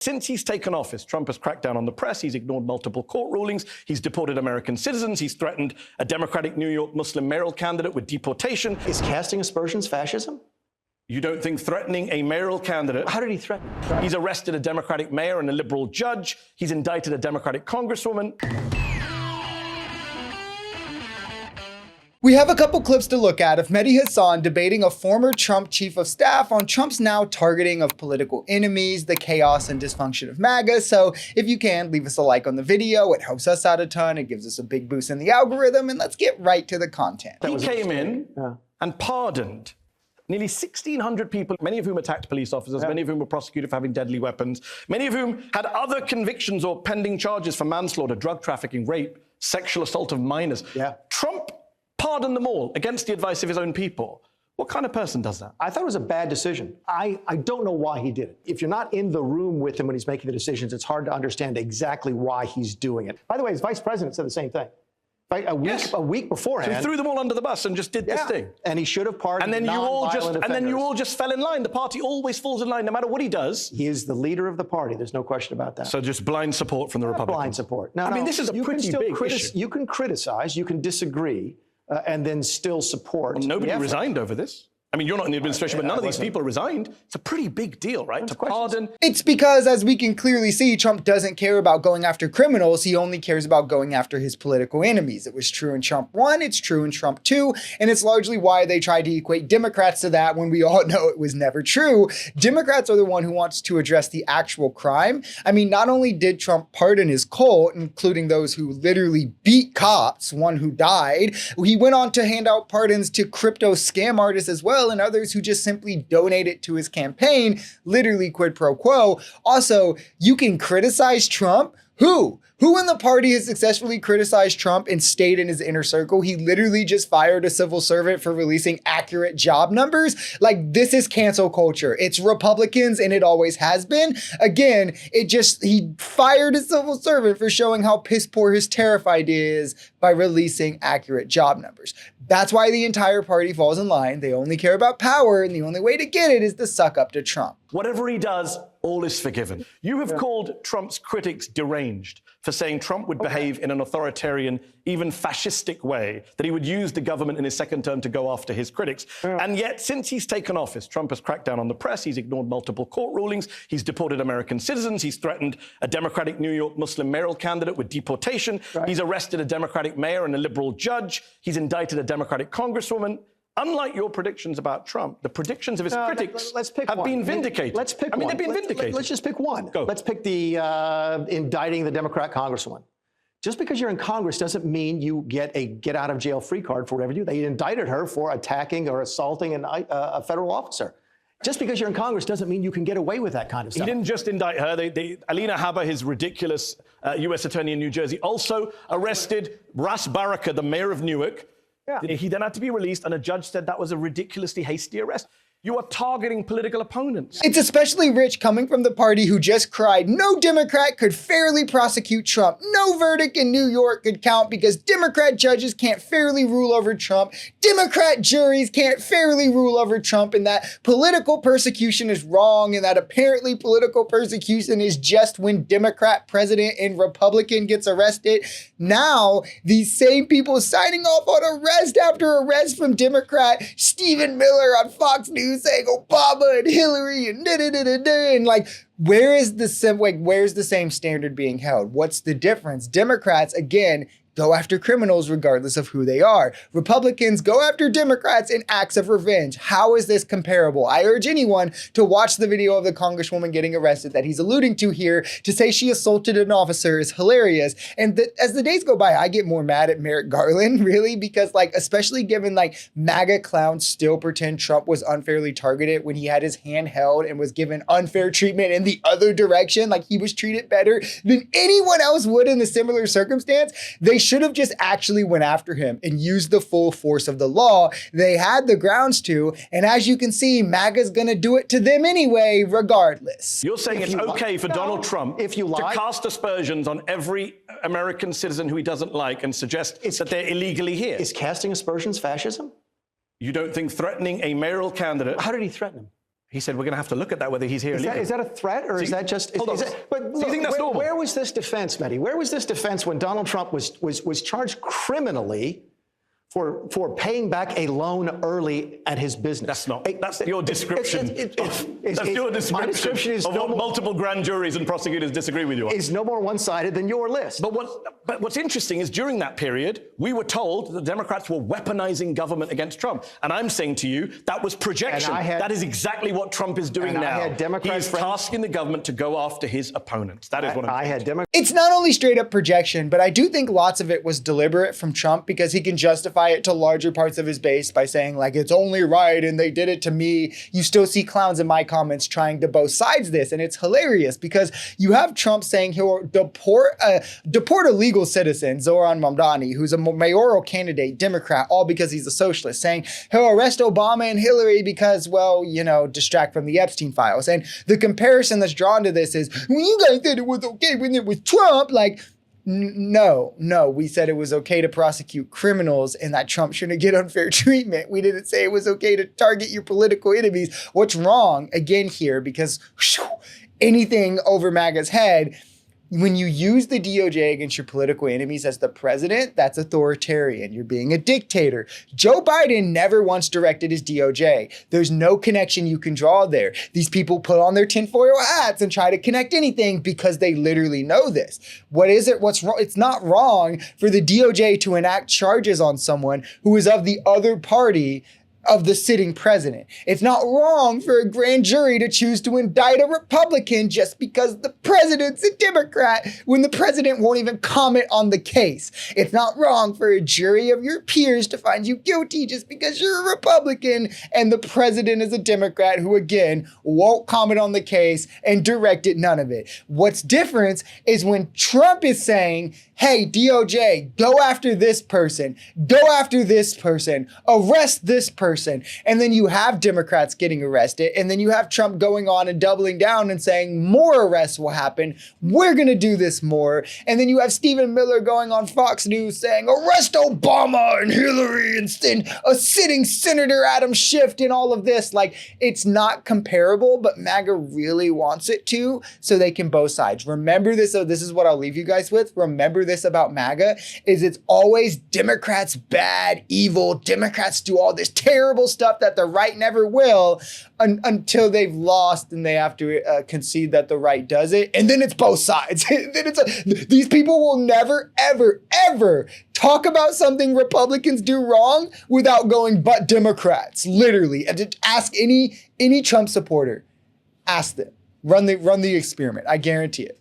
Since he's taken office, Trump has cracked down on the press, he's ignored multiple court rulings, he's deported American citizens, he's threatened a Democratic New York Muslim mayoral candidate with deportation. Is casting aspersions fascism? You don't think threatening a mayoral candidate... How did he threaten? He's arrested a Democratic mayor and a liberal judge. He's indicted a Democratic congresswoman. We have a couple clips to look at of Mehdi Hasan debating a former Trump chief of staff on Trump's now targeting of political enemies, the chaos and dysfunction of MAGA. So if you can, leave us a like on the video. It helps us out a ton. It gives us a big boost in the algorithm. And let's get right to the content. He came in and pardoned nearly 1,600 people, many of whom attacked police officers, many of whom were prosecuted for having deadly weapons, many of whom had other convictions or pending charges for manslaughter, drug trafficking, rape, sexual assault of minors. Trump pardoned them all against the advice of his own people. What kind of person does that? I thought it was a bad decision. I don't know why he did it. If you're not in the room with him when he's making the decisions, it's hard to understand exactly why he's doing it. By the way, his vice president said the same thing. Right? A week beforehand. So he threw them all under the bus and just did this thing. And he should have pardoned and then you all just fell in line. The party always falls in line, no matter what he does. He is the leader of the party. There's no question about that. So just blind support from the Republicans. Blind support. No, I mean, this is a pretty big issue. You can criticize, you can disagree, and then still support. Well, nobody resigned over this. I mean, you're not in the administration, but none of these people resigned. It's a pretty big deal, right? To pardon. It's because, as we can clearly see, Trump doesn't care about going after criminals. He only cares about going after his political enemies. It was true in Trump 1, it's true in Trump 2, and it's largely why they tried to equate Democrats to that when we all know it was never true. Democrats are the one who wants to address the actual crime. I mean, not only did Trump pardon his cult, including those who literally beat cops, one who died, he went on to hand out pardons to crypto scam artists as well, and others who just simply donated to his campaign, literally quid pro quo. Also, you can criticize Trump. Who in the party has successfully criticized Trump and stayed in his inner circle? He literally just fired a civil servant for releasing accurate job numbers. Like, this is cancel culture. It's Republicans, and it always has been. Again, he fired a civil servant for showing how piss poor his tariff idea is by releasing accurate job numbers. That's why the entire party falls in line. They only care about power, and the only way to get it is to suck up to Trump. Whatever he does, all is forgiven. You have called Trump's critics deranged for saying Trump would behave in an authoritarian, even fascistic way, that he would use the government in his second term to go after his critics. And yet, since he's taken office, Trump has cracked down on the press, he's ignored multiple court rulings, he's deported American citizens, he's threatened a Democratic New York Muslim mayoral candidate with deportation, he's arrested a Democratic mayor and a liberal judge, he's indicted a Democratic congresswoman. Unlike your predictions about Trump, the predictions of his critics have been vindicated. Let's pick one. They've been vindicated. Let's just pick one. Go. Let's pick the indicting the Democrat congresswoman. Just because you're in Congress doesn't mean you get a get-out-of-jail-free card for whatever you do. They indicted her for attacking or assaulting a federal officer. Just because you're in Congress doesn't mean you can get away with that kind of stuff. He didn't just indict her. Alina Habba, his ridiculous U.S. attorney in New Jersey, also arrested Ras Baraka, the mayor of Newark. He then had to be released, and a judge said that was a ridiculously hasty arrest. You are targeting political opponents. It's especially rich coming from the party who just cried no Democrat could fairly prosecute Trump. No verdict in New York could count because Democrat judges can't fairly rule over Trump. Democrat juries can't fairly rule over Trump, and that political persecution is wrong, and that apparently political persecution is just when Democrat president and Republican gets arrested. Now, these same people signing off on arrest after arrest from Democrat Stephen Miller on Fox News saying Obama and Hillary and and like, where's the same standard being held? What's the difference? Democrats, again, go after criminals regardless of who they are. Republicans go after Democrats in acts of revenge. How is this comparable? I urge anyone to watch the video of the congresswoman getting arrested that he's alluding to here. To say she assaulted an officer is hilarious. And as the days go by, I get more mad at Merrick Garland, really, because especially given MAGA clowns still pretend Trump was unfairly targeted when he had his hand held and was given unfair treatment in the other direction, like he was treated better than anyone else would in a similar circumstance. They should have just actually went after him and used the full force of the law. They had the grounds to, and as you can see, MAGA's gonna do it to them anyway, regardless. You're saying it's okay for Donald Trump to cast aspersions on every American citizen who he doesn't like and suggest that they're illegally here? Is casting aspersions fascism? You don't think threatening a mayoral candidate... How did he threaten him? He said, we're going to have to look at that, whether he's here illegally. Is that a threat, or is that just... Hold on. But So you think that's normal? Where was this defense, Mehdi? Where was this defense when Donald Trump was charged criminally for paying back a loan early at his business? That's not. That's your description. That's your description. My description is of what multiple grand juries and prosecutors disagree with you on. Is no more one-sided than your list. But what's interesting is during that period, we were told that the Democrats were weaponizing government against Trump. And I'm saying to you, that was projection. That is exactly what Trump is doing now. He's tasking the government to go after his opponents. That is what I'm saying. It's not only straight up projection, but I do think lots of it was deliberate from Trump because he can justify it to larger parts of his base by saying, like, it's only right and they did it to me. You still see clowns in my comments trying to both sides this, and it's hilarious because you have Trump saying he'll deport illegal citizen, Zoran Mamdani, who's a mayoral candidate, Democrat, all because he's a socialist, saying he'll arrest Obama and Hillary because, well, you know, distract from the Epstein files. And the comparison that's drawn to this is, when you guys said it was okay when it was Trump, like, no, we said it was okay to prosecute criminals and that Trump shouldn't get unfair treatment. We didn't say it was okay to target your political enemies. What's wrong, again, here, because anything over MAGA's head, when you use the DOJ against your political enemies as the president, that's authoritarian. You're being a dictator. Joe Biden never once directed his DOJ. There's no connection you can draw there. These people put on their tinfoil hats and try to connect anything because they literally know this. What is it? What's wrong? It's not wrong for the DOJ to enact charges on someone who is of the other party of the sitting president. It's not wrong for a grand jury to choose to indict a Republican just because the president's a Democrat when the president won't even comment on the case. It's not wrong for a jury of your peers to find you guilty just because you're a Republican and the president is a Democrat who, again, won't comment on the case and directed none of it. What's different is when Trump is saying, hey, DOJ, go after this person, arrest this person. And then you have Democrats getting arrested. And then you have Trump going on and doubling down and saying more arrests will happen. We're going to do this more. And then you have Stephen Miller going on Fox News saying, arrest Obama and Hillary and a sitting Senator Adam Schiff and all of this. Like, it's not comparable, but MAGA really wants it to, so they can both sides. Remember this. So this is what I'll leave you guys with. Remember this about MAGA is it's always Democrats bad, evil. Democrats do all this terrible stuff that the right never will until they've lost and they have to concede that the right does it. And then it's both sides. Then these people will never, ever, ever talk about something Republicans do wrong without going, but Democrats, literally. And to ask any Trump supporter, ask them. Run the experiment. I guarantee it.